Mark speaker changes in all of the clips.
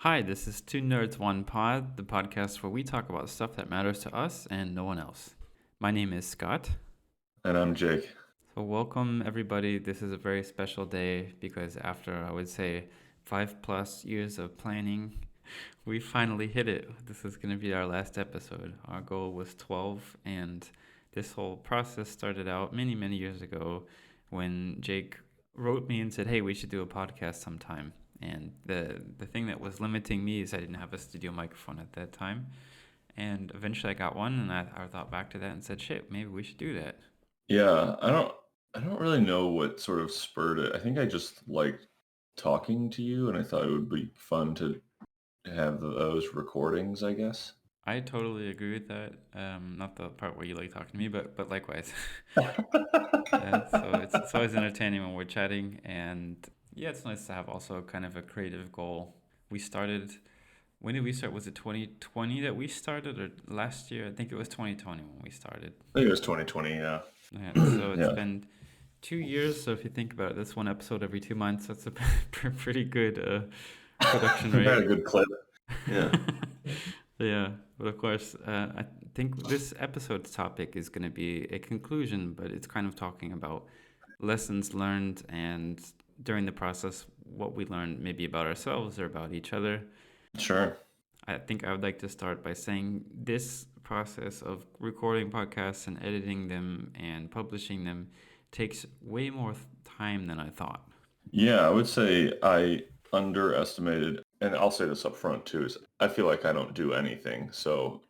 Speaker 1: Hi, this is Two Nerds One Pod, the podcast where we talk about stuff that matters to us and no one else. My name is Scott.
Speaker 2: And I'm Jake.
Speaker 1: So, welcome everybody. This is a very special day because after I would say 5+ years of planning, we finally hit it. This is going to be our last episode. Our goal was 12, and this whole process started out many, many years ago when Jake wrote me and said, "Hey, we should do a podcast sometime." And the thing that was limiting me is I didn't have a studio microphone at that time. And eventually I got one, and I thought back to that and said, "Shit, maybe we should do that."
Speaker 2: Yeah, I don't really know what sort of spurred it. I think I just liked talking to you and I thought it would be fun to have those recordings, I guess.
Speaker 1: I totally agree with that. Not the part where you like talking to me, but likewise. So it's always entertaining when we're chatting, and yeah, it's nice to have also kind of a creative goal. We started. When did we start? Was it 2020 that we started, or last year? I think it was 2020 when we started.
Speaker 2: I think it was 2020, yeah.
Speaker 1: Yeah, so it's
Speaker 2: Yeah.
Speaker 1: been 2 years. So if you think about it, that's one episode every 2 months. That's a pretty good production
Speaker 2: We had a
Speaker 1: rate.
Speaker 2: good clip. Yeah.
Speaker 1: Yeah, but of course, I think this episode's topic is going to be a conclusion, but it's kind of talking about lessons learned and during the process, what we learned maybe about ourselves or about each other.
Speaker 2: Sure.
Speaker 1: I think I would like to start by saying this process of recording podcasts and editing them and publishing them takes way more time than I thought.
Speaker 2: Yeah, I would say I underestimated, and I'll say this up front too, is I feel like I don't do anything. So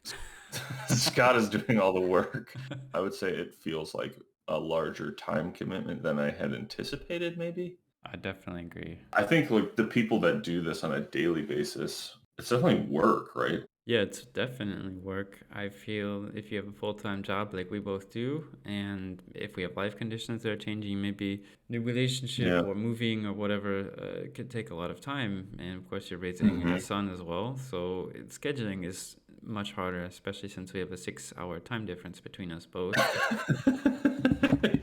Speaker 2: Scott is doing all the work. I would say it feels like a larger time commitment than I had anticipated, maybe.
Speaker 1: I definitely agree.
Speaker 2: I think like the people that do this on a daily basis, it's definitely work, right?
Speaker 1: Yeah, it's definitely work. I feel if you have a full-time job like we both do, and if we have life conditions that are changing, maybe new relationship
Speaker 2: Yeah.
Speaker 1: or moving or whatever, it could take a lot of time. And of course, you're raising a
Speaker 2: Hmm.
Speaker 1: son as well, so scheduling is much harder, especially since we have a 6-hour time difference between us both.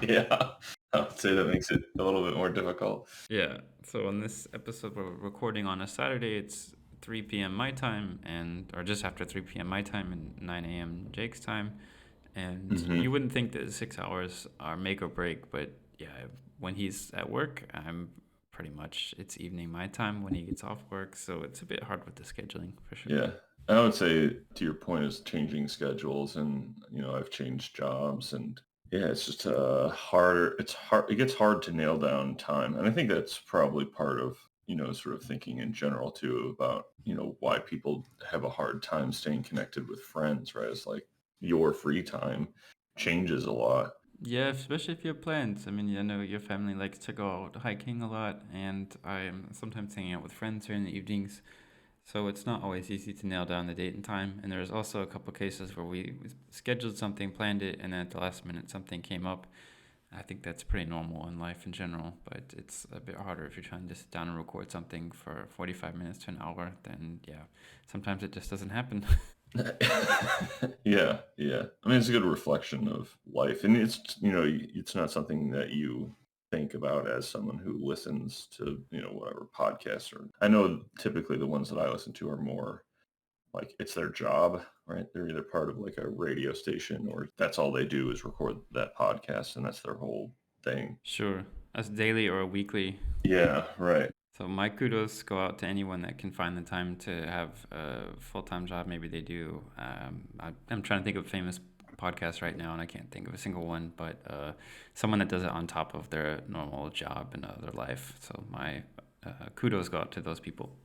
Speaker 2: Yeah. I would say that makes it a little bit more difficult.
Speaker 1: Yeah, so on this episode, we're recording on a Saturday. It's 3 p.m. my time, and or just after 3 p.m. my time and 9 a.m. Jake's time. And
Speaker 2: Hmm.
Speaker 1: you wouldn't think that 6 hours are make or break, but yeah, when he's at work, I'm pretty much it's evening my time when he gets off work, so it's a bit hard with the scheduling for sure.
Speaker 2: Yeah. I would say to your point is changing schedules and I've changed jobs and yeah, it's just harder. It's hard. It gets hard to nail down time. And I think that's probably part of, sort of thinking in general too about, why people have a hard time staying connected with friends, right? It's like your free time changes a lot.
Speaker 1: Yeah, especially if you have plans. I mean, I know your family likes to go out hiking a lot, and I'm sometimes hanging out with friends here in the evenings. So it's not always easy to nail down the date and time. And there's also a couple cases where we scheduled something, planned it, and then at the last minute something came up. I think that's pretty normal in life in general, but it's a bit harder if you're trying to sit down and record something for 45 minutes to an hour. Then, yeah, sometimes it just doesn't happen.
Speaker 2: Yeah, yeah. I mean, it's a good reflection of life, and it's not something that you think about as someone who listens to, whatever podcasts or. I know typically the ones that I listen to are more like it's their job, right? They're either part of like a radio station or that's all they do is record that podcast, and that's their whole thing.
Speaker 1: Sure, as daily or weekly.
Speaker 2: Yeah, right.
Speaker 1: So my kudos go out to anyone that can find the time to have a full-time job. Maybe they do. I'm trying to think of famous podcasts right now, and I can't think of a single one. But someone that does it on top of their normal job and their life. So my kudos go out to those people.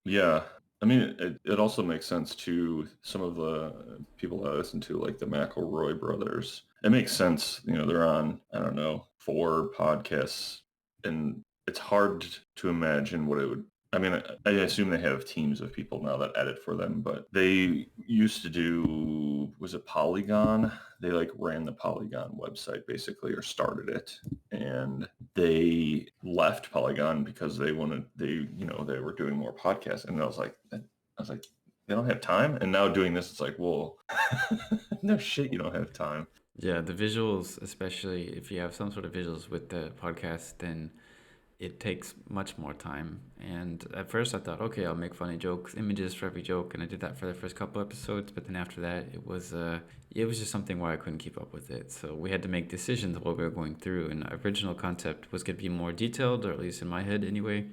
Speaker 2: Yeah. I mean, it also makes sense to some of the people I listen to, like the McElroy brothers. It makes sense. They're on, I don't know, 4 podcasts, and it's hard to imagine what it would. I mean, I assume they have teams of people now that edit for them, but they used to do, was it Polygon? They like ran the Polygon website basically or started it. And they left Polygon because they were doing more podcasts, and I was like, they don't have time. And now doing this, it's like, well, no shit, you don't have time.
Speaker 1: Yeah, the visuals, especially if you have some sort of visuals with the podcast, then it takes much more time. And at first I thought, okay, I'll make funny jokes, images for every joke, and I did that for the first couple episodes. But then after that, it was just something where I couldn't keep up with it. So we had to make decisions while we were going through. And the original concept was going to be more detailed, or at least in my head anyway.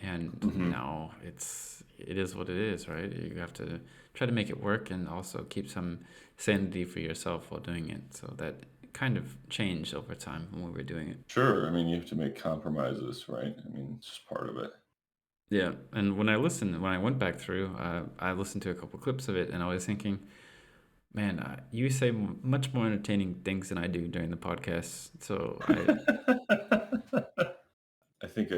Speaker 1: And
Speaker 2: Hmm.
Speaker 1: now it is what it is, right? You have to try to make it work and also keep some sanity for yourself while doing it. So that kind of changed over time when we were doing it.
Speaker 2: Sure. I mean, you have to make compromises, right? I mean, it's just part of it.
Speaker 1: Yeah, and when I went back through, I listened to a couple clips of it, and I was thinking, man, you say much more entertaining things than I do during the podcast. So
Speaker 2: I think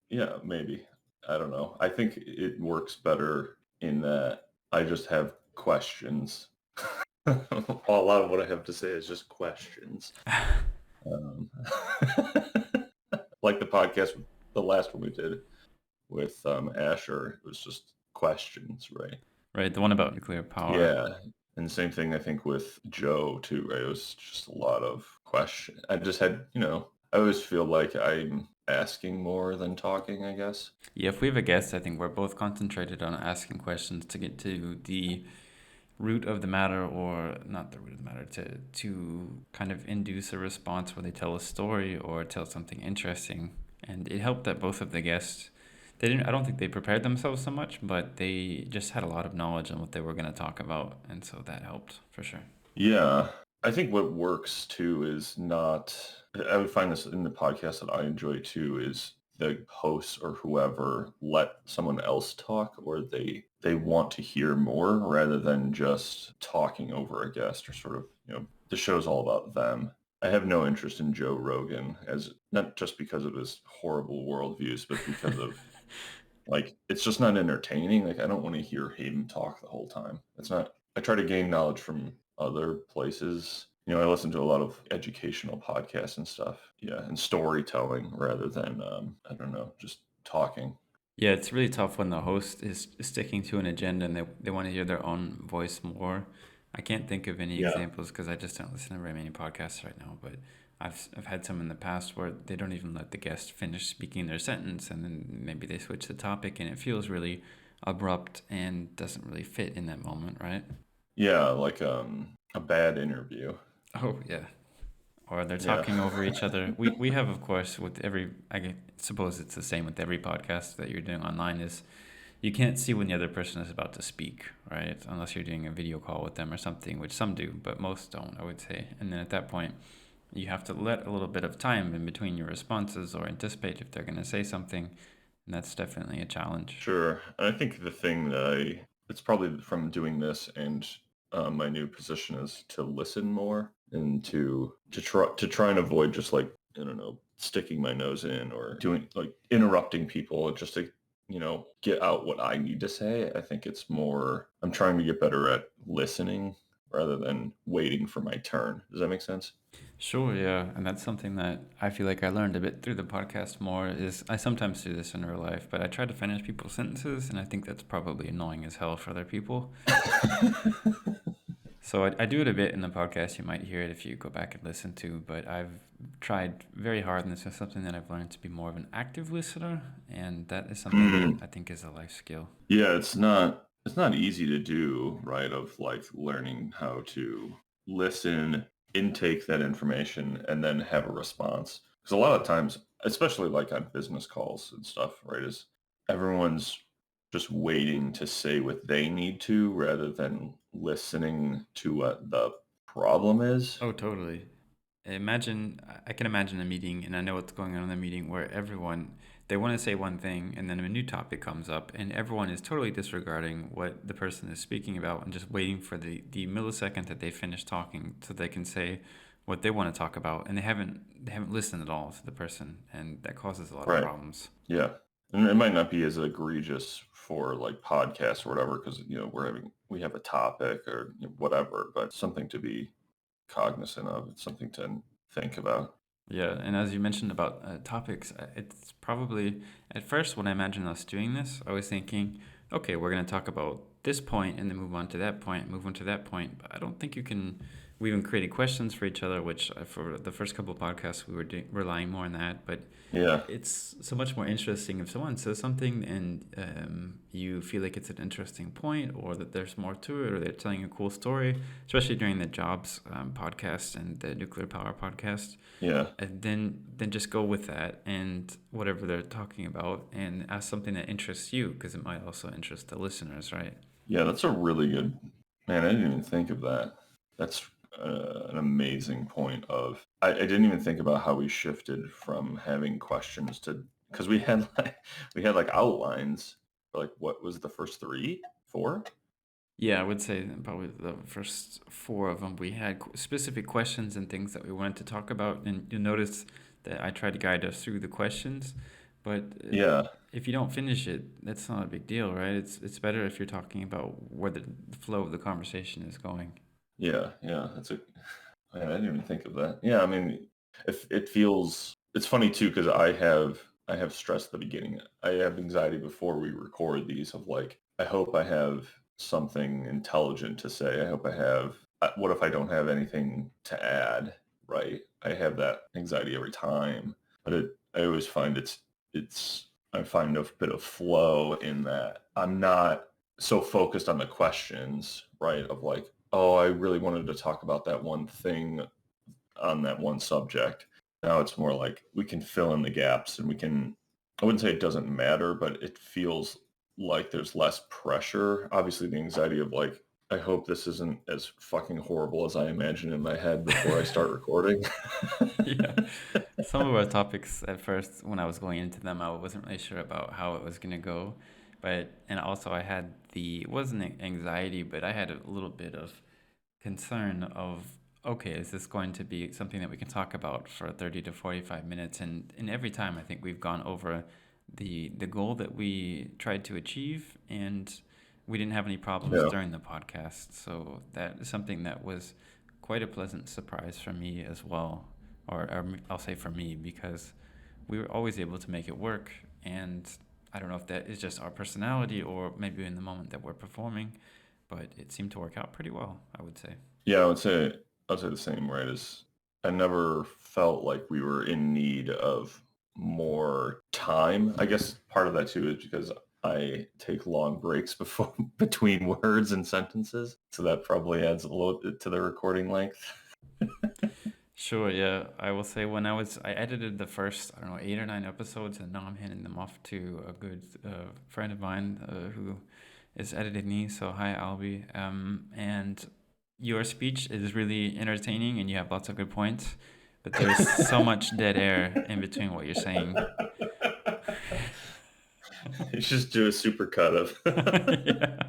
Speaker 2: yeah, maybe. I don't know. I think it works better in that I just have questions. A lot of what I have to say is just questions. Um, like the podcast, the last one we did with Asher, it was just questions, right?
Speaker 1: right, the one about nuclear power.
Speaker 2: Yeah. And same thing, I think, with Joe too, right? It was just a lot of question. I just had, I always feel like I'm asking more than talking, I guess.
Speaker 1: Yeah, if we have a guest, I think we're both concentrated on asking questions to get to the root of the matter, or not the root of the matter, to kind of induce a response where they tell a story or tell something interesting. And it helped that both of the guests, they didn't, I don't think they prepared themselves so much, but they just had a lot of knowledge on what they were going to talk about, and so that helped for sure.
Speaker 2: Yeah. I think what works too is not, I would find this in the podcast that I enjoy too, is the hosts or whoever let someone else talk, or they want to hear more rather than just talking over a guest, or sort of, the show's all about them. I have no interest in Joe Rogan, as not just because of his horrible worldviews, but because of, like, it's just not entertaining. Like, I don't want to hear him talk the whole time. It's not. I try to gain knowledge from other places. I listen to a lot of educational podcasts and stuff. Yeah, and storytelling rather than I don't know, just talking.
Speaker 1: Yeah, it's really tough when the host is sticking to an agenda and they want to hear their own voice more. I can't think of any
Speaker 2: Yeah.
Speaker 1: examples because I just don't listen to very many podcasts right now, but I've had some in the past where they don't even let the guest finish speaking their sentence, and then maybe they switch the topic, and it feels really abrupt and doesn't really fit in that moment, right?
Speaker 2: Yeah, like a bad interview.
Speaker 1: Oh, yeah. Or they're
Speaker 2: Yeah.
Speaker 1: talking over each other. We have, of course, with every, suppose it's the same with every podcast that you're doing online, is you can't see when the other person is about to speak, right? Unless you're doing a video call with them or something, which some do, but most don't, I would say. And then at that point, you have to let a little bit of time in between your responses or anticipate if they're going to say something. And that's definitely a challenge.
Speaker 2: Sure. And I think the thing that it's probably from doing this and my new position is to listen more and to try and avoid just, like, I don't know, sticking my nose in or doing, like, interrupting people just to, get out what I need to say. I think it's more, I'm trying to get better at listening rather than waiting for my turn. Does that make sense?
Speaker 1: Sure, yeah, and that's something that I feel like I learned a bit through the podcast more is I sometimes do this in real life, but I try to finish people's sentences, and I think that's probably annoying as hell for other people. So I do it a bit in the podcast. You might hear it if you go back and listen to, but I've tried very hard, and this is something that I've learned to be more of an active listener, and that is something that
Speaker 2: Mm.
Speaker 1: I think is a life skill.
Speaker 2: Yeah, it's not easy to do, right? Of, like, learning how to listen, intake that information, and then have a response. Because a lot of times, especially like on business calls and stuff, right, is everyone's just waiting to say what they need to rather than listening to what the problem is.
Speaker 1: Oh, totally. I can imagine a meeting, and I know what's going on in the meeting where everyone, they want to say one thing, and then a new topic comes up, and everyone is totally disregarding what the person is speaking about and just waiting for the millisecond that they finish talking so they can say what they want to talk about, and they haven't listened at all to the person, and that causes a lot of
Speaker 2: Right.
Speaker 1: problems.
Speaker 2: Yeah. And it might not be as egregious for, like, podcasts or whatever because, we have a topic or whatever, but something to be cognizant of. It's something to think about.
Speaker 1: Yeah, and as you mentioned about topics, it's probably at first when I imagine us doing this, I was thinking, okay, we're going to talk about this point and then move on to that point, move on to that point. But I don't think you can. We even created questions for each other, which for the first couple of podcasts we were relying more on that. But
Speaker 2: Yeah.
Speaker 1: it's so much more interesting if someone says something and you feel like it's an interesting point or that there's more to it or they're telling a cool story, especially during the jobs podcast and the nuclear power podcast.
Speaker 2: Yeah.
Speaker 1: And then just go with that and whatever they're talking about and ask something that interests you because it might also interest the listeners, right?
Speaker 2: Yeah, that's a really good, man. I didn't even think of that. That's an amazing point. I didn't even think about how we shifted from having questions to because we had like outlines for like what was the first three, four?
Speaker 1: Yeah, I would say probably the first four of them we had specific questions and things that we wanted to talk about, and you'll notice that I tried to guide us through the questions, but
Speaker 2: Yeah,
Speaker 1: if you don't finish it, that's not a big deal, right? It's better if you're talking about where the flow of the conversation is going.
Speaker 2: yeah. Man, I didn't even think of that. Yeah, I mean, if it feels, it's funny too because I have stress at the beginning. I have anxiety before we record these of like, I hope I have something intelligent to say. I hope I have. What if I don't have anything to add? Right? I have that anxiety every time, but I always find it's I find a bit of flow in that I'm not so focused on the questions, right? Of like, oh, I really wanted to talk about that one thing on that one subject. Now it's more like we can fill in the gaps and we can, I wouldn't say it doesn't matter, but it feels like there's less pressure. Obviously, the anxiety of like, I hope this isn't as fucking horrible as I imagine in my head before I start recording.
Speaker 1: Yeah. Some of our topics at first, when I was going into them, I wasn't really sure about how it was going to go. And also I had it wasn't anxiety, but I had a little bit of concern of, okay, is this going to be something that we can talk about for 30 to 45 minutes? And every time I think we've gone over the goal that we tried to achieve, and we didn't have any problems
Speaker 2: Yeah.
Speaker 1: during the podcast. So that is something that was quite a pleasant surprise for me as well, or I'll say for me, because we were always able to make it work. And I don't know if that is just our personality or maybe in the moment that we're performing, but it seemed to work out pretty well, I would say.
Speaker 2: Yeah, I would say the same, right? Is I never felt like we were in need of more time. I guess part of that too is because I take long breaks before between words and sentences, so that probably adds a little bit to the recording length.
Speaker 1: Sure, yeah. I will say I edited the first, I don't know, 8 or 9 episodes, and now I'm handing them off to a good friend of mine who is editing these. So hi, Albie. And your speech is really entertaining, and you have lots of good points, but there's so much dead air in between what you're saying.
Speaker 2: You just do a super cut of.
Speaker 1: Yeah,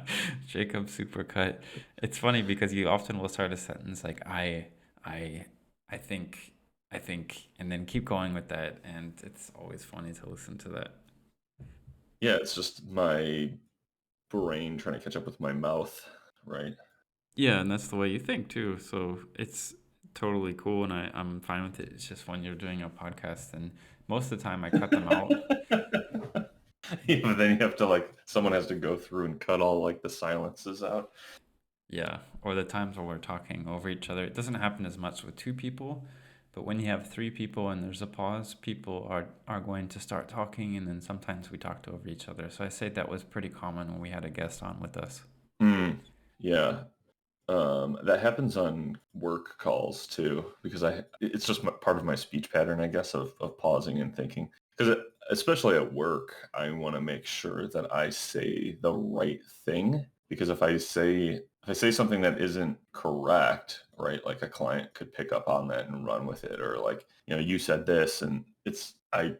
Speaker 1: Jacob Supercut. It's funny because you often will start a sentence like I, I think, I think, and then keep going with that, and it's always funny to listen to that.
Speaker 2: Yeah, it's just my brain trying to catch up with my mouth, right?
Speaker 1: Yeah, and that's the way you think too. So it's totally cool, and I'm fine with it. It's just when you're doing a podcast, and most of the time I cut them out.
Speaker 2: Yeah, but then you have to like someone has to go through and cut all like the silences out.
Speaker 1: Yeah, or the times where we're talking over each other. It doesn't happen as much with two people, but when you have three people and there's a pause, people are going to start talking, and then sometimes we talked over each other. So I say that was pretty common when we had a guest on with us.
Speaker 2: Mm, yeah. That happens on work calls too, because it's just part of my speech pattern, I guess, of pausing and thinking. Because especially at work, I want to make sure that I say the right thing. Because if I say something that isn't correct, right, like a client could pick up on that and run with it, or like, you said this, and I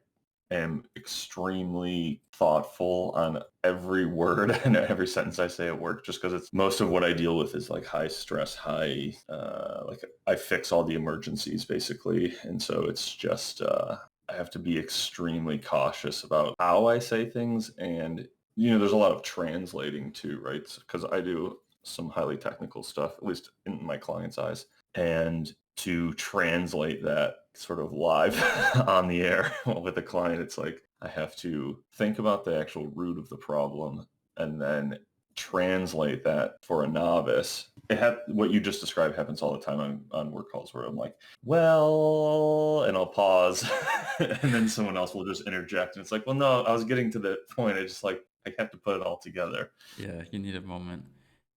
Speaker 2: am extremely thoughtful on every word and every sentence I say at work just because it's most of what I deal with is like high stress, like I fix all the emergencies basically. And so it's just, I have to be extremely cautious about how I say things. And, there's a lot of translating too, right? Because I do some highly technical stuff, at least in my client's eyes. And to translate that sort of live on the air with a client, it's like I have to think about the actual root of the problem and then translate that for a novice. What you just described happens all the time on work calls where I'm like, well, and I'll pause and then someone else will just interject. And it's like, well, no, I was getting to the point. I have to put it all together.
Speaker 1: Yeah, you need a moment.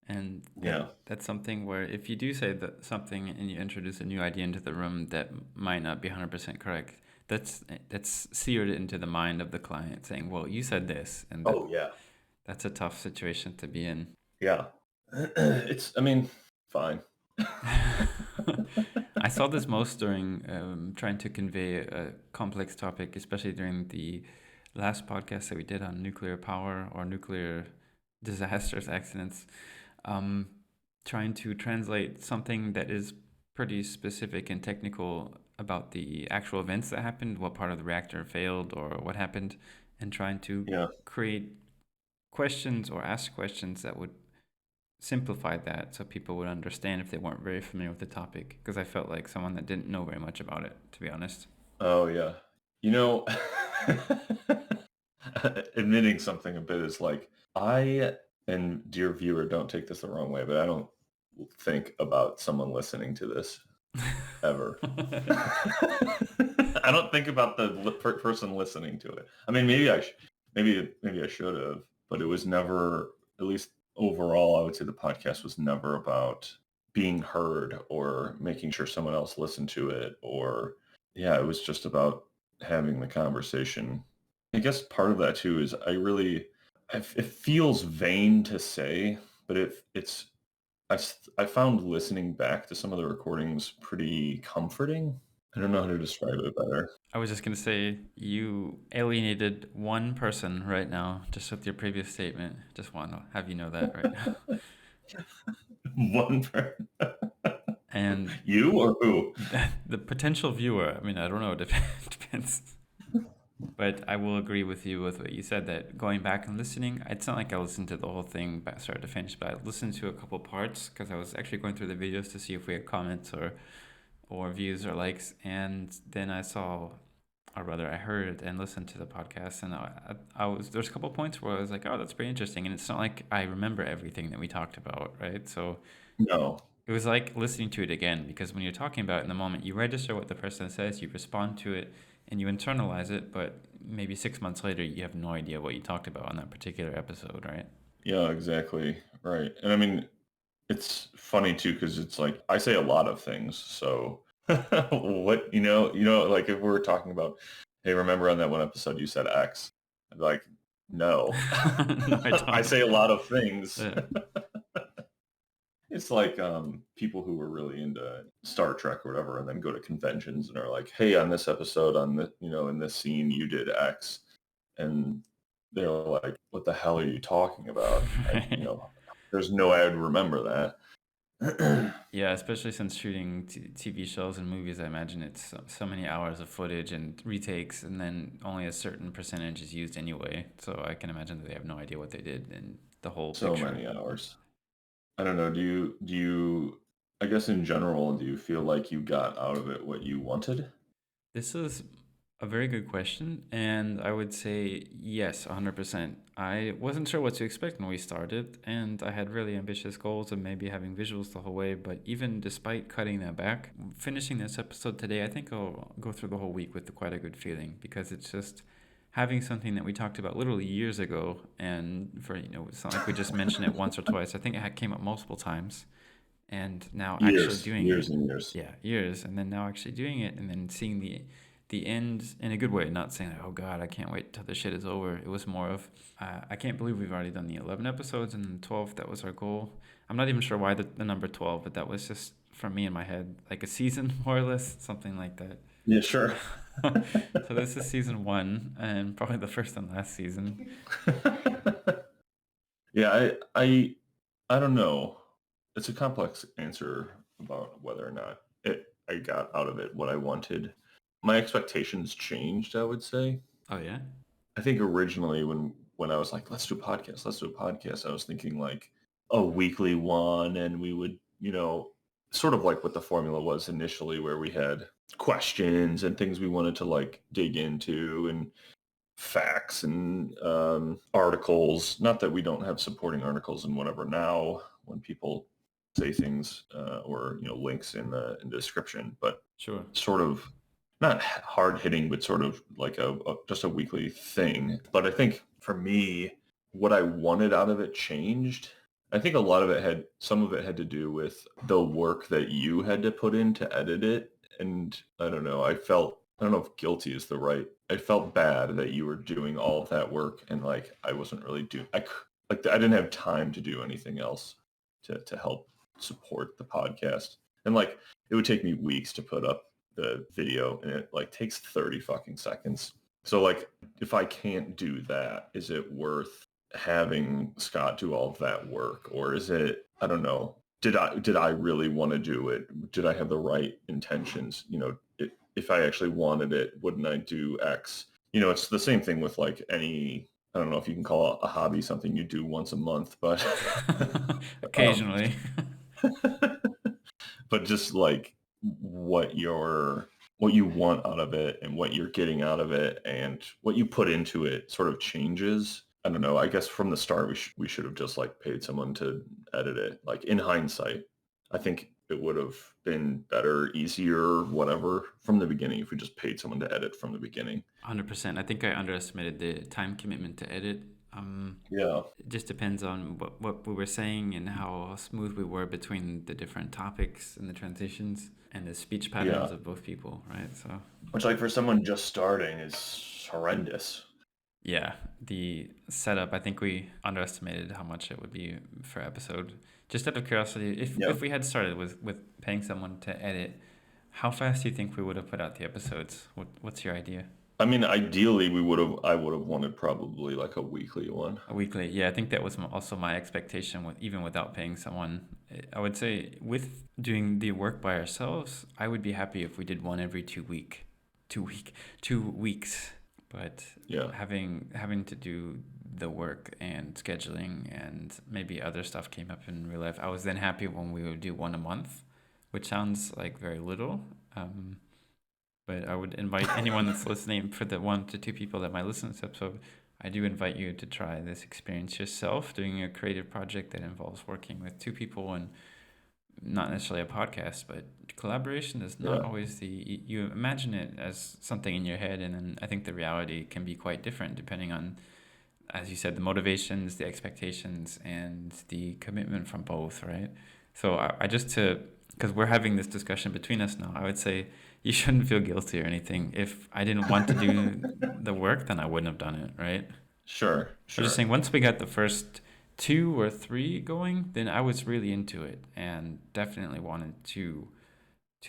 Speaker 1: And
Speaker 2: Yeah.
Speaker 1: that's something where if you do say that something and you introduce a new idea into the room that might not be 100% correct, that's seared into the mind of the client saying, well, you said this, and
Speaker 2: Oh, yeah.
Speaker 1: that's a tough situation to be in.
Speaker 2: Yeah. Fine.
Speaker 1: I saw this most during trying to convey a complex topic, especially during the last podcast that we did on nuclear power or nuclear disasters, accidents. Um, Trying to translate something that is pretty specific and technical about the actual events that happened, what part of the reactor failed or what happened, and trying to
Speaker 2: Yeah.
Speaker 1: create questions or ask questions that would simplify that so people would understand if they weren't very familiar with the topic. Because I felt like someone that didn't know very much about it, to be honest.
Speaker 2: Oh, yeah. You know, admitting something a bit is like, and dear viewer, don't take this the wrong way, but I don't think about someone listening to this ever. I don't think about the person listening to it. I mean, maybe I should have, but it was never, at least overall, I would say the podcast was never about being heard or making sure someone else listened to it, or yeah, it was just about having the conversation. I guess part of that too is it feels vain to say, but I found listening back to some of the recordings pretty comforting. I don't know how to describe it better.
Speaker 1: I was just going to say, you alienated one person right now, just with your previous statement. Just want to have you know that right now.
Speaker 2: One per
Speaker 1: And
Speaker 2: you or who?
Speaker 1: the potential viewer, I mean, I don't know, it depends. But I will agree with you with what you said that going back and listening, it's not like I listened to the whole thing start to finish, but I listened to a couple parts because I was actually going through the videos to see if we had comments or views or likes. And then I saw, or rather, I heard and listened to the podcast, and there's a couple points where I was like, oh, that's pretty interesting. And it's not like I remember everything that we talked about, right? So
Speaker 2: No.
Speaker 1: it was like listening to it again because when you're talking about it in the moment, you register what the person says, you respond to it, and you internalize it. But maybe 6 months later, you have no idea what you talked about on that particular episode, right?
Speaker 2: Yeah, exactly. Right. And I mean, it's funny too because it's like I say a lot of things. So what like if we're talking about, hey, remember on that one episode you said X? I'd be like, no.
Speaker 1: No, I
Speaker 2: I
Speaker 1: don't.
Speaker 2: say a lot of things.
Speaker 1: Yeah.
Speaker 2: It's like people who were really into Star Trek or whatever, and then go to conventions and are like, "Hey, on this episode, on the in this scene, you did X," and they're like, "What the hell are you talking about?" There's no way I'd remember that.
Speaker 1: Yeah, especially since shooting TV shows and movies, I imagine it's so many hours of footage and retakes, and then only a certain percentage is used anyway. So I can imagine that they have no idea what they did in the whole
Speaker 2: So
Speaker 1: picture.
Speaker 2: many hours. I don't know. Do you? I guess in general, do you feel like you got out of it what you wanted?
Speaker 1: This is a very good question, and I would say yes, 100%. I wasn't sure what to expect when we started, and I had really ambitious goals of maybe having visuals the whole way, but even despite cutting that back, finishing this episode today, I think I'll go through the whole week with quite a good feeling because it's just having something that we talked about literally years ago, and it's not like we just mentioned it once or twice. I think it came up multiple times, and now actually
Speaker 2: Years,
Speaker 1: doing
Speaker 2: years
Speaker 1: it,
Speaker 2: and years.
Speaker 1: yeah, years, and then now actually doing it, and then seeing the end in a good way, not saying like, oh god, I can't wait till this shit is over. It was more of I can't believe we've already done the 11 episodes, and then 12, that was our goal. I'm not even sure why the number 12, but that was just from me in my head, like a season more or less, something like that.
Speaker 2: Yeah, sure.
Speaker 1: So this is season 1 and probably the first and last season.
Speaker 2: Yeah, I don't know. It's a complex answer about whether or not I got out of it what I wanted. My expectations changed, I would say.
Speaker 1: Oh yeah.
Speaker 2: I think originally when I was like, let's do a podcast, I was thinking like a weekly one, and we would, sort of like what the formula was initially, where we had questions and things we wanted to like dig into, and facts and articles. Not that we don't have supporting articles and whatever now when people say things or links in the description, but
Speaker 1: Sure.
Speaker 2: sort of not hard hitting, but sort of like just a weekly thing. But I think for me, what I wanted out of it changed. I think a lot of some of it had to do with the work that you had to put in to edit it. And I don't know, I don't know if guilty is the right, I felt bad that you were doing all of that work and like I wasn't really doing, like I didn't have time to do anything else to help support the podcast. And like, it would take me weeks to put up the video and it like takes 30 fucking seconds. So like, if I can't do that, is it worth having Scott do all of that work? Or is it, I don't know, did I really want to do it? Did I have the right intentions? If I actually wanted it, wouldn't I do X? It's the same thing with like any, I don't know if you can call a hobby something you do once a month, but
Speaker 1: Occasionally.
Speaker 2: but just like what you want out of it and what you're getting out of it and what you put into it sort of changes. I don't know. I guess from the start we should have just like paid someone to edit it. Like in hindsight, I think it would have been better, easier, whatever from the beginning if we just paid someone to edit from the beginning.
Speaker 1: 100%. I think I underestimated the time commitment to edit.
Speaker 2: Yeah.
Speaker 1: It just depends on what we were saying and how smooth we were between the different topics and the transitions and the speech patterns
Speaker 2: Yeah.
Speaker 1: of both people, right? So,
Speaker 2: Which like for someone just starting is horrendous.
Speaker 1: yeah, the setup, I think we underestimated how much it would be per episode. Just out of curiosity,
Speaker 2: Yeah.
Speaker 1: if we had started with paying someone to edit, how fast do you think we would have put out the episodes? What's your idea?
Speaker 2: I mean, ideally, I would have wanted probably like a weekly one.
Speaker 1: A weekly, yeah, I think that was also my expectation. With even without paying someone, I would say with doing the work by ourselves, I would be happy if we did one every 2 weeks. But
Speaker 2: Yeah.
Speaker 1: having to do the work and scheduling and maybe other stuff came up in real life. I was then happy when we would do one a month, which sounds like very little. But I would invite anyone that's listening, for the 1 to 2 people that might listen to this episode, I do invite you to try this experience yourself, doing a creative project that involves working with 2 people and not necessarily a podcast, but collaboration is not
Speaker 2: Yeah.
Speaker 1: always you imagine it as something in your head, and then I think the reality can be quite different depending on, as you said, the motivations, the expectations, and the commitment from both, right? So I just because we're having this discussion between us now, I would say you shouldn't feel guilty or anything. If I didn't want to do the work, then I wouldn't have done it, right?
Speaker 2: Sure.
Speaker 1: I'm just
Speaker 2: Sure.
Speaker 1: saying, once we got the first 2 or 3 going, then I was really into it and definitely wanted to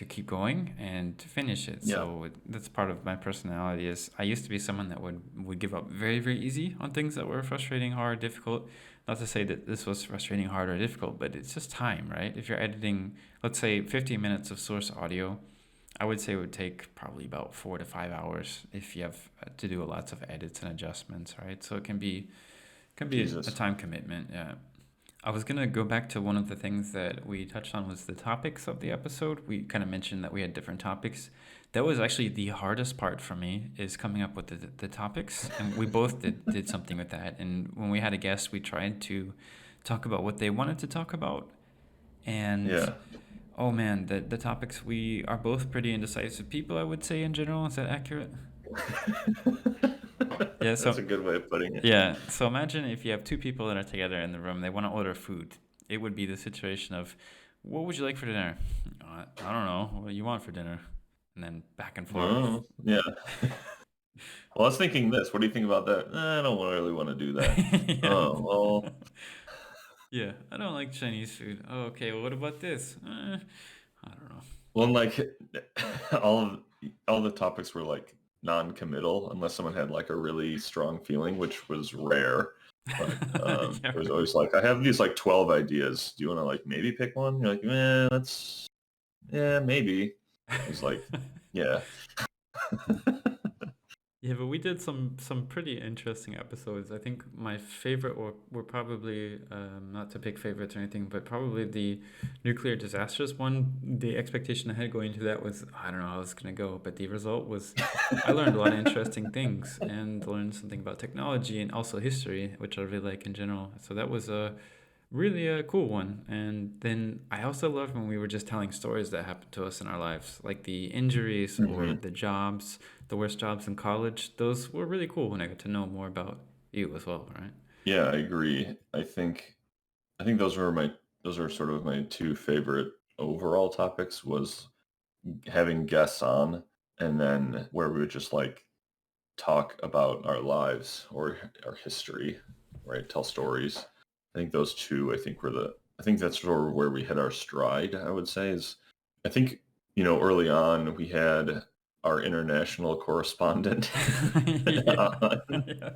Speaker 1: keep going and to finish it.
Speaker 2: Yeah.
Speaker 1: So that's part of my personality. Is I used to be someone that would give up very, very easy on things that were frustrating, hard, difficult. Not to say that this was frustrating, hard, or difficult, but it's just time, right? If you're editing, let's say 15 minutes of source audio, I would say it would take probably about 4 to 5 hours if you have to do lots of edits and adjustments, right? So it can be a
Speaker 2: Jesus.
Speaker 1: time commitment. Yeah. I was gonna go back to one of the things that we touched on was the topics of the episode. We kind of mentioned that we had different topics. That was actually the hardest part for me, is coming up with the topics, and we both did something with that. And when we had a guest, we tried to talk about what they wanted to talk about, and
Speaker 2: Yeah.
Speaker 1: oh man, the topics, we are both pretty indecisive people, I would say, in general. Is that accurate? Yeah,
Speaker 2: That's a good way of putting it.
Speaker 1: yeah, so imagine if you have 2 people that are together in the room, they want to order food. It would be the situation of, what would you like for dinner? I don't know. What do you want for dinner? And then back and forth.
Speaker 2: Oh, yeah. Well, I was thinking this. What do you think about that? I don't really want to do that.
Speaker 1: Yeah.
Speaker 2: Oh, well,
Speaker 1: Yeah, I don't like Chinese food. Oh, okay, well, what about this? I don't know.
Speaker 2: well, like all the topics were like non-committal unless someone had like a really strong feeling, which was rare. But
Speaker 1: Yeah,
Speaker 2: it was
Speaker 1: right.
Speaker 2: always like, I have these like 12 ideas. Do you want to like maybe pick one? You're like, yeah, maybe. It was like, yeah.
Speaker 1: Yeah, but we did some pretty interesting episodes. I think my favorite were probably not to pick favorites or anything, but probably the nuclear disasters one. The expectation I had going into that was I don't know how it's gonna go, but the result was I learned a lot of interesting things and learned something about technology and also history, which I really like in general. So that was a really a cool one. And then I also loved when we were just telling stories that happened to us in our lives, like the injuries or
Speaker 2: Hmm.
Speaker 1: the jobs, the worst jobs in college. Those were really cool when I got to know more about you as well, right?
Speaker 2: Yeah, I agree. I think those are sort of my two favorite overall topics was having guests on and then where we would just like talk about our lives or our history, right? Tell stories. I think those two, I think that's sort of where we hit our stride, I would say is, I think, early on we had our international correspondent
Speaker 1: Yeah,
Speaker 2: on,
Speaker 1: yeah,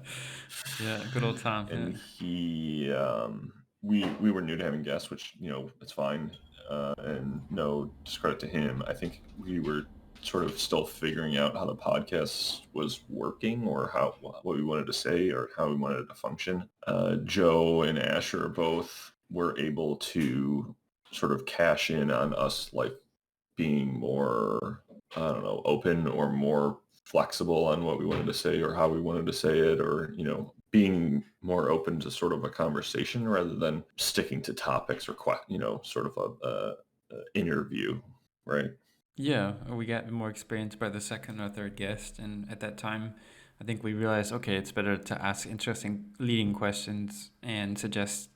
Speaker 1: yeah. Good old Tom. Yeah.
Speaker 2: and we were new to having guests, which, it's fine. And no discredit to him. I think we were sort of still figuring out how the podcast was working or what we wanted to say or how we wanted it to function. Joe and Asher both were able to sort of cash in on us like being more, I don't know, open or more flexible on what we wanted to say or how we wanted to say it, or, being more open to sort of a conversation rather than sticking to topics or, sort of a interview, right?
Speaker 1: Yeah, we got more experience by the second or third guest, and at that time, I think we realized, okay, it's better to ask interesting leading questions and suggest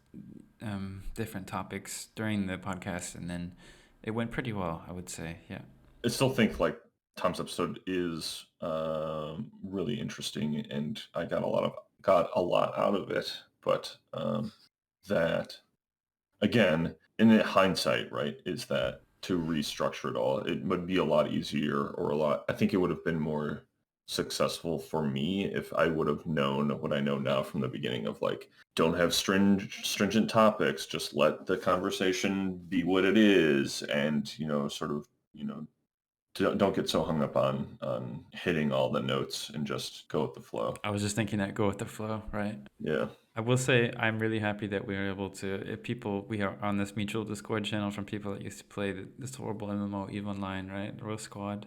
Speaker 1: different topics during the podcast, and then it went pretty well, I would say. Yeah.
Speaker 2: I still think like Tom's episode is really interesting, and I got a lot out of it. But that again, in hindsight, right, is that to restructure it all, it would be a lot easier or a lot. I think it would have been more successful for me if I would have known what I know now from the beginning of like, don't have stringent topics, just let the conversation be what it is, and sort of don't get so hung up on hitting all the notes and just go with the flow.
Speaker 1: I was just thinking that go with the flow, right?
Speaker 2: Yeah.
Speaker 1: I will say I'm really happy that we were able to, if people, we are on this mutual Discord channel from people that used to play this horrible MMO EVE Online, right? Row Squad.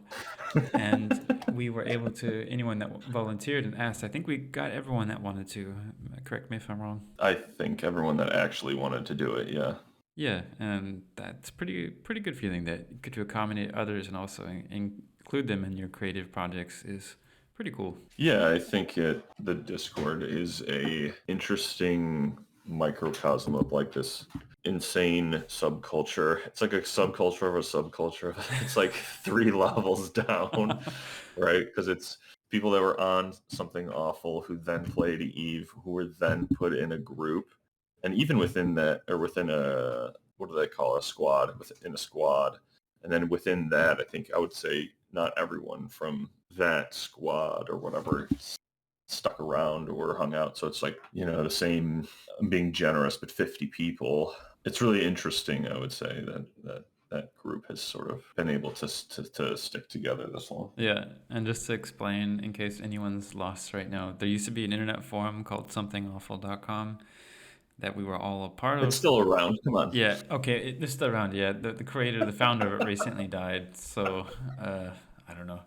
Speaker 1: And we were able to, anyone that volunteered and asked, I think we got everyone that wanted to. Correct me if I'm wrong.
Speaker 2: I think everyone that actually wanted to do it, yeah.
Speaker 1: Yeah, and that's pretty good feeling that you get to accommodate others and also include them in your creative projects is pretty cool.
Speaker 2: Yeah, I think the Discord is a interesting microcosm of like this insane subculture. It's like a subculture of a subculture. It's like three levels down, right? Because it's people that were on something awful who then played Eve, who were then put in a group, and even within that, or within a what do they call a squad? Within a squad, and then within that, I think I would say not everyone from that squad or whatever stuck around or hung out. So it's like, the same, I'm being generous, but 50 people. It's really interesting, I would say, that group has sort of been able to stick together this long.
Speaker 1: Yeah, and just to explain, in case anyone's lost right now, there used to be an internet forum called somethingawful.com that we were all a part
Speaker 2: It's
Speaker 1: of.
Speaker 2: still around. Come on.
Speaker 1: Yeah, okay, it's still around. Yeah, the creator, the founder of it recently died, so I don't know.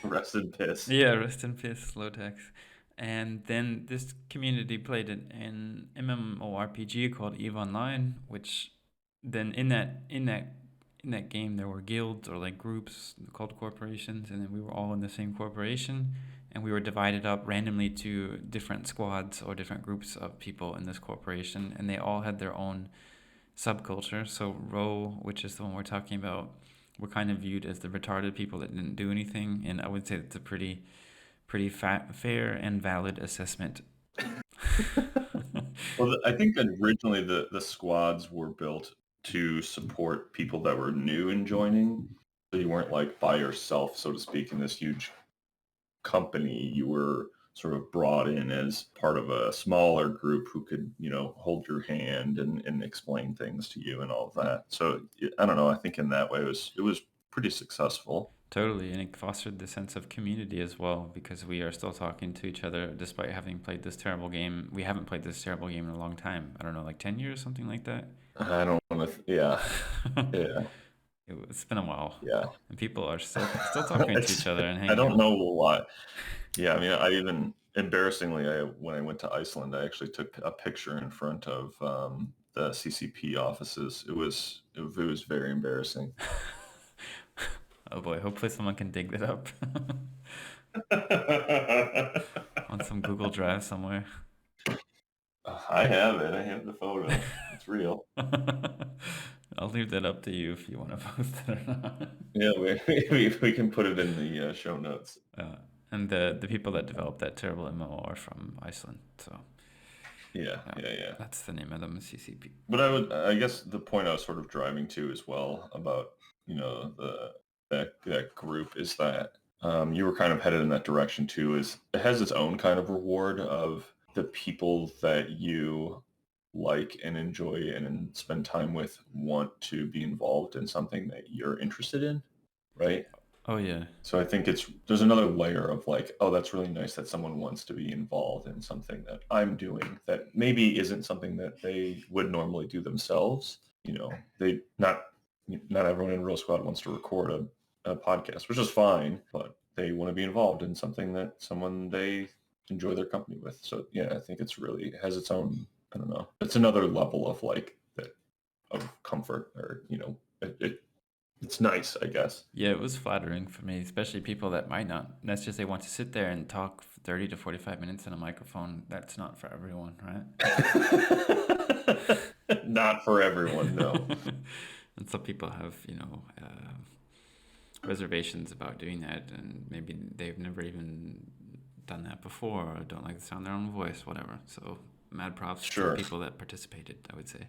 Speaker 2: Rest in piss.
Speaker 1: Yeah, rest in peace, Lotex. And then this community played an MMORPG called EVE Online, which then in that game there were guilds or like groups called corporations, and then we were all in the same corporation, and we were divided up randomly to different squads or different groups of people in this corporation, and they all had their own subculture. So Row, which is the one we're talking about, were kind of viewed as the retarded people that didn't do anything, and I would say it's a pretty fair and valid assessment.
Speaker 2: Well, I think originally the squads were built to support people that were new in joining. So you weren't like by yourself, so to speak, in this huge company. You were sort of brought in as part of a smaller group who could, hold your hand and explain things to you and all of that. So I don't know. I think in that way it was pretty successful.
Speaker 1: Totally, and it fostered the sense of community as well because we are still talking to each other despite having played this terrible game. We haven't played this terrible game in a long time. I don't know, like 10 years, something like that.
Speaker 2: I don't want to. Yeah, yeah,
Speaker 1: It's been a while,
Speaker 2: yeah.
Speaker 1: and people are still talking to each
Speaker 2: It's.
Speaker 1: other and
Speaker 2: I
Speaker 1: hanging
Speaker 2: don't
Speaker 1: out.
Speaker 2: know why. Yeah, I mean, I even embarrassingly, when I went to Iceland, I actually took a picture in front of the CCP offices. It was very embarrassing.
Speaker 1: Oh boy, hopefully someone can dig that up on some Google Drive somewhere.
Speaker 2: I have it. I have the photo. It's real.
Speaker 1: I'll leave that up to you if you want to post it or not.
Speaker 2: Yeah, we can put it in the show notes.
Speaker 1: Uh, and the people that developed that terrible MMO are from Iceland, so
Speaker 2: Yeah,
Speaker 1: yeah,
Speaker 2: yeah, yeah.
Speaker 1: that's the name of them, CCP.
Speaker 2: But I guess the point I was sort of driving to as well about, that group is that you were kind of headed in that direction too. Is it has its own kind of reward of the people that you like and enjoy and spend time with want to be involved in something that you're interested in, right?
Speaker 1: Oh yeah,
Speaker 2: So I think there's another layer of like, oh, that's really nice that someone wants to be involved in something that I'm doing that maybe isn't something that they would normally do themselves. They not everyone in Real Squad wants to record a podcast, which is fine, but they want to be involved in something that someone they enjoy their company with. So yeah, I think it has its own, I don't know. It's another level of like that of comfort or, it's nice, I guess.
Speaker 1: yeah. It was flattering for me, especially people that might not necessarily want to sit there and talk for 30 to 45 minutes in a microphone. That's not for everyone, right?
Speaker 2: Not for everyone, no.
Speaker 1: And some people have, reservations about doing that, and maybe they've never even done that before, or don't like the sound of their own voice, whatever. So, mad props to the
Speaker 2: Sure.
Speaker 1: people that participated, I would say.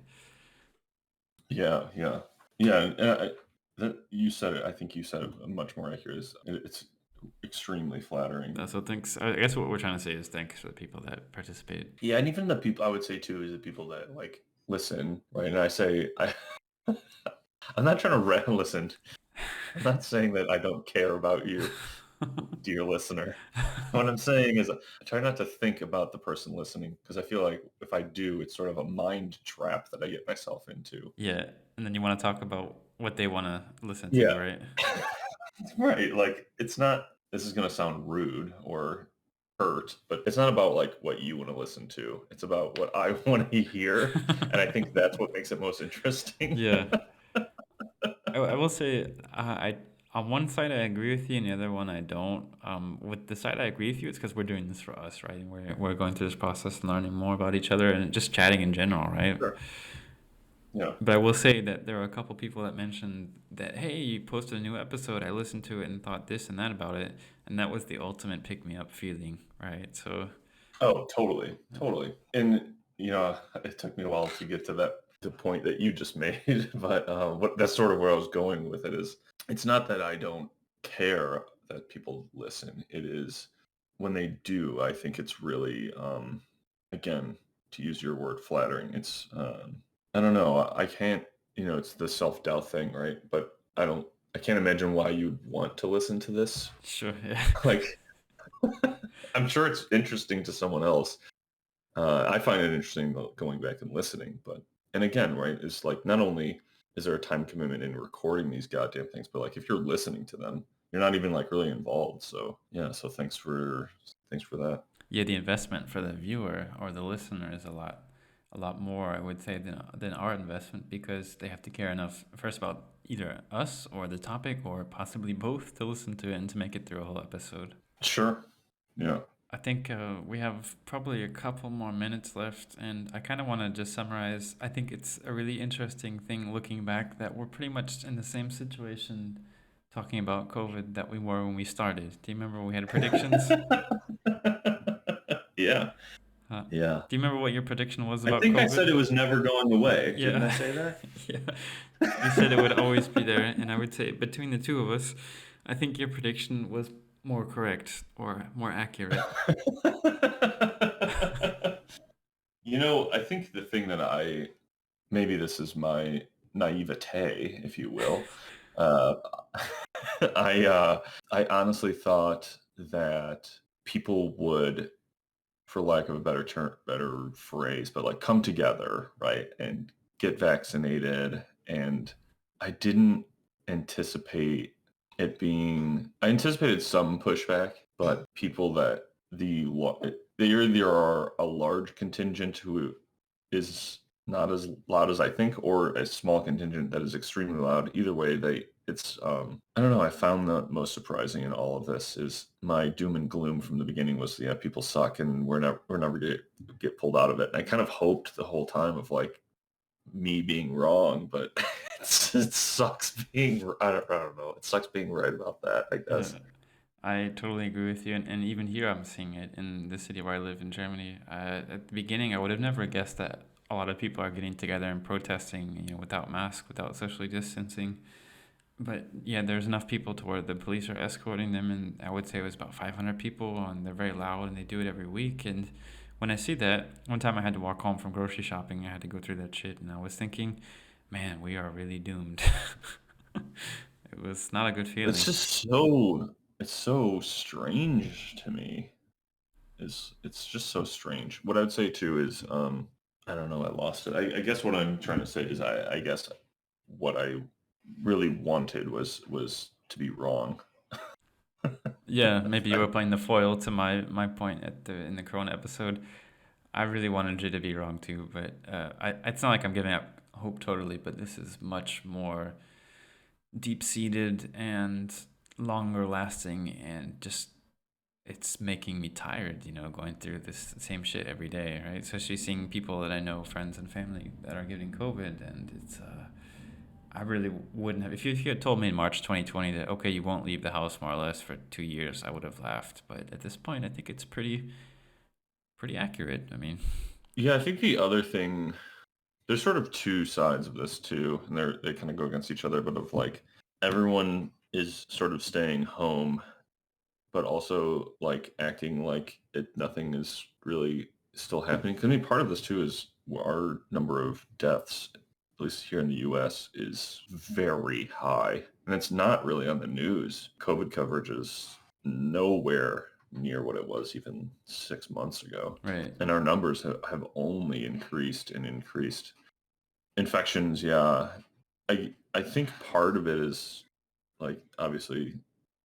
Speaker 2: Yeah, yeah. Yeah, and you said it. I think you said it much more accurate. It's extremely flattering.
Speaker 1: So, thanks. I guess what we're trying to say is thanks for the people that participated.
Speaker 2: Yeah, and even the people I would say too is the people that like listen, right? And I say I'm not trying to listen. I'm not saying that I don't care about you, dear listener. What I'm saying is I try not to think about the person listening because I feel like if I do, it's sort of a mind trap that I get myself into.
Speaker 1: Yeah, and then you want to talk about what they want to listen to,
Speaker 2: Yeah.
Speaker 1: right?
Speaker 2: Right. Like it's not, this is going to sound rude or hurt, but it's not about like what you want to listen to. It's about what I want to hear. And I think that's what makes it most interesting.
Speaker 1: Yeah. I will say, I on one side I agree with you, and the other one I don't. With the side I agree with you, it's because we're doing this for us, right? And we're going through this process and learning more about each other and just chatting in general, right?
Speaker 2: Sure. Yeah.
Speaker 1: But I will say that there are a couple people that mentioned that, hey, you posted a new episode. I listened to it and thought this and that about it, and that was the ultimate pick me up feeling, right? So
Speaker 2: Oh, totally. Totally. And, it took me a while to get to the point that you just made, but that's sort of where I was going with it is it's not that I don't care that people listen. It is when they do, I think it's really, again, to use your word, flattering. It's, I don't know. I can't, it's the self-doubt thing, right? But I can't imagine why you'd want to listen to this.
Speaker 1: sure, yeah.
Speaker 2: Like, I'm sure it's interesting to someone else. I find it interesting going back and listening, and again, right, it's like not only is there a time commitment in recording these goddamn things, but like if you're listening to them, you're not even like really involved. So yeah, so thanks for that.
Speaker 1: Yeah, the investment for the viewer or the listener is a lot more, I would say, than our investment because they have to care enough first about either us or the topic or possibly both to listen to it and to make it through a whole episode.
Speaker 2: Sure. Yeah.
Speaker 1: I think we have probably a couple more minutes left, and I kind of want to just summarize. I think it's a really interesting thing looking back that we're pretty much in the same situation talking about COVID that we were when we started. Do you remember when we had predictions?
Speaker 2: Yeah. Yeah.
Speaker 1: Do you remember what your prediction was
Speaker 2: I
Speaker 1: about
Speaker 2: think I
Speaker 1: COVID?
Speaker 2: said it was never going away.
Speaker 1: Yeah.
Speaker 2: Didn't I say that?
Speaker 1: Yeah. You said it would always be there, and I would say between the two of us, I think your prediction was more correct or more accurate.
Speaker 2: I think the thing that maybe this is my naivete, if you will, Uh, I I honestly thought that people would, for lack of a better phrase, but like come together, right, and get vaccinated. And I didn't anticipate it being. I anticipated some pushback, but people that there are a large contingent who is not as loud as I think, or a small contingent that is extremely loud. Either way, it's I don't know. I found the most surprising in all of this is my doom and gloom from the beginning was, yeah, people suck and we're never gonna get pulled out of it. And I kind of hoped the whole time of like me being wrong, but it sucks being I don't know. It sucks being right about that, I guess.
Speaker 1: Yeah, I totally agree with you, and even here I'm seeing it in the city where I live in Germany. At the beginning, I would have never guessed that a lot of people are getting together and protesting, without masks, without socially distancing. But yeah, there's enough people to where the police are escorting them, and I would say it was about 500 people, and they're very loud, and they do it every week. And when I see that, one time I had to walk home from grocery shopping, I had to go through that shit, and I was thinking, man, we are really doomed. It was not a good
Speaker 2: It's
Speaker 1: feeling.
Speaker 2: just it's so strange to me. It's just so strange. What I would say too is, I don't know, I lost it. I guess what I'm trying to say is, I guess what I really wanted was to be wrong.
Speaker 1: Yeah, maybe you were playing the foil to my point at the in the Corona episode. I really wanted you to be wrong too, but it's not like I'm giving up hope totally, but this is much more deep seated and longer lasting, and just it's making me tired, going through this same shit every day, right? Especially seeing people that I know, friends and family, that are getting COVID, and it's I really wouldn't have. If you had told me in March 2020 that okay, you won't leave the house more or less for 2 years, I would have laughed. But at this point, I think it's pretty accurate. I mean,
Speaker 2: Yeah, I think the other thing, there's sort of two sides of this too, and they kind of go against each other, but of like everyone is sort of staying home, but also like acting like nothing is really still happening. 'Cause I mean, part of this too is our number of deaths, at least here in the U.S., is very high, and it's not really on the news. COVID coverage is nowhere near what it was even 6 months ago,
Speaker 1: right?
Speaker 2: and our numbers have only increased and increased. Infections, yeah. I think part of it is like obviously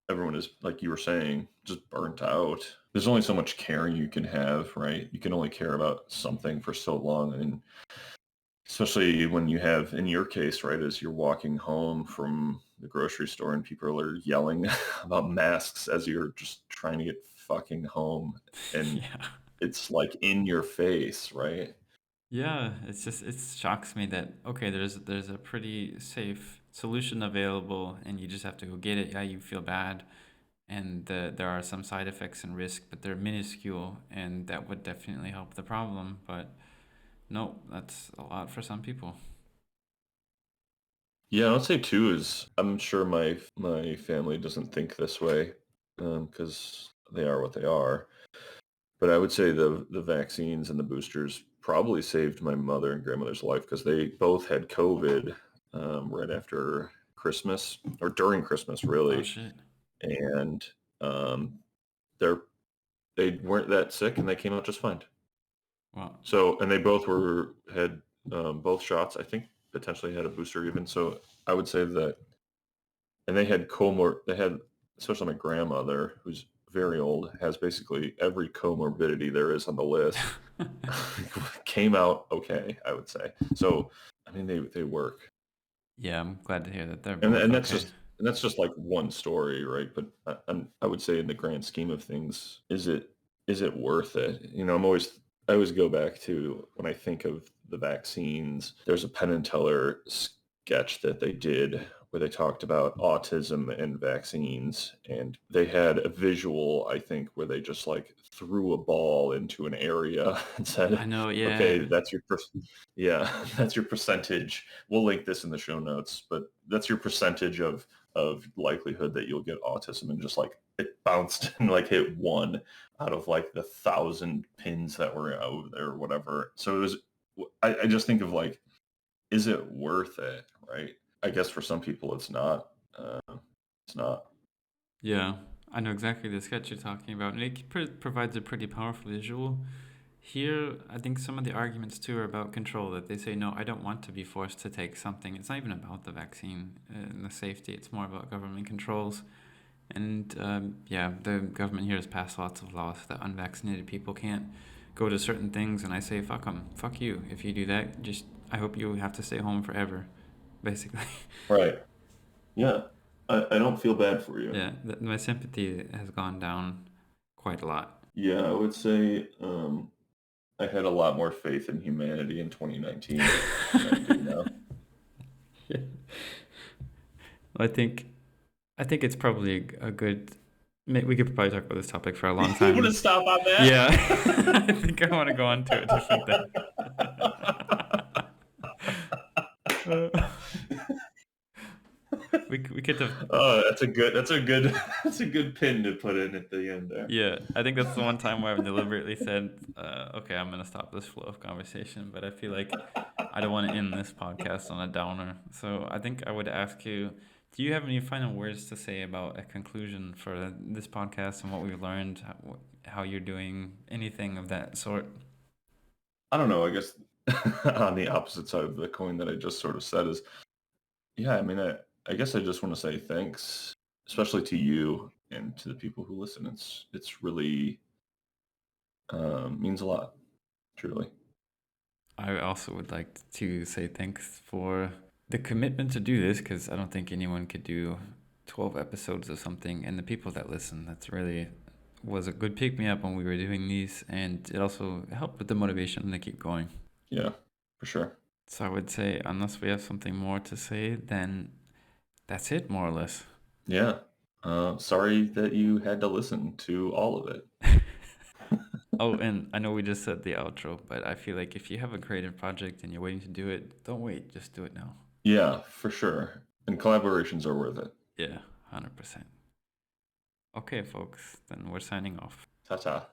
Speaker 2: everyone is, like you were saying, just burnt out. There's only so much caring you can have, right? You can only care about something for so long, and especially when you have, in your case, right, as you're walking home from the grocery store and people are yelling about masks as you're just trying to get fucking home, and
Speaker 1: Yeah.
Speaker 2: it's like in your face, right?
Speaker 1: Yeah, it shocks me that okay, there's a pretty safe solution available, and you just have to go get it. Yeah, you feel bad, and there are some side effects and risk, but they're minuscule, and that would definitely help the problem. But no, that's a lot for some people.
Speaker 2: Yeah, I'll say too is I'm sure my family doesn't think this way, because they are what they are. But I would say the vaccines and the boosters probably saved my mother and grandmother's life because they both had COVID, right after Christmas or during Christmas,
Speaker 1: Oh
Speaker 2: really,
Speaker 1: shit!
Speaker 2: and um, they're they weren't that sick and they came out just fine.
Speaker 1: Well,
Speaker 2: So, and they both had both shots. I think potentially had a booster even. So I would say that, and they had, especially my grandmother, who's very old, has basically every comorbidity there is on the list. Came out okay, I would say. So, I mean, they work,
Speaker 1: yeah, I'm glad to hear that they're
Speaker 2: and
Speaker 1: both okay.
Speaker 2: that's just like one story, right? But I would say in the grand scheme of things, is it worth it? I always go back to when I think of the vaccines. There's a Penn and Teller sketch that they did where they talked about autism and vaccines, and they had a visual, I think, where they just like threw a ball into an area and
Speaker 1: I
Speaker 2: said,
Speaker 1: know,
Speaker 2: "Okay,
Speaker 1: yeah,
Speaker 2: yeah, that's your percentage. We'll link this in the show notes, but that's your percentage of likelihood that you'll get autism." And just like it bounced and like hit one out of like the 1,000 pins that were out there or whatever. So it was, I just think of like, is it worth it? Right. I guess for some people it's not. It's not.
Speaker 1: Yeah, I know exactly the sketch you're talking about, and it provides a pretty powerful visual. Here, I think some of the arguments too are about control. That they say, no, I don't want to be forced to take something. It's not even about the vaccine and the safety. It's more about government controls. And yeah, the government here has passed lots of laws that unvaccinated people can't go to certain things. And I say, fuck them, fuck you. If you do that, just I hope you have to stay home forever, basically.
Speaker 2: Right. Yeah. I don't feel bad for you.
Speaker 1: Yeah, my sympathy has gone down quite a lot.
Speaker 2: Yeah, I would say I had a lot more faith in humanity in 2019 than I do now.
Speaker 1: Yeah. I think it's probably a good. We could probably talk about this topic for a long
Speaker 2: You
Speaker 1: time.
Speaker 2: want to stop on that?
Speaker 1: Yeah, I think I want to go on to a different thing. We could have.
Speaker 2: Oh, that's a good that's a good pin to put in at the end there.
Speaker 1: Yeah, I think that's the one time where I've deliberately said, "Okay, I'm gonna stop this flow of conversation," but I feel like I don't want to end this podcast on a downer. So I think I would ask you, do you have any final words to say about a conclusion for this podcast and what we've learned, how you're doing, anything of that sort?
Speaker 2: I don't know. I guess on the opposite side of the coin that I just sort of said is, yeah, I mean, I guess I just want to say thanks, especially to you and to the people who listen. It's really means a lot, truly.
Speaker 1: I also would like to say thanks for the commitment to do this because I don't think anyone could do 12 episodes of something. And the people that listen, that's really was a good pick me up when we were doing these. And it also helped with the motivation to keep going.
Speaker 2: Yeah, for sure.
Speaker 1: So I would say, unless we have something more to say, then that's it, more or less.
Speaker 2: Yeah. Sorry that you had to listen to all of it.
Speaker 1: Oh, and I know we just said the outro, but I feel like if you have a creative project and you're waiting to do it, don't wait, just do it now.
Speaker 2: Yeah, for sure. And collaborations are worth it.
Speaker 1: Yeah, 100%. Okay, folks, then we're signing off.
Speaker 2: Ta-ta.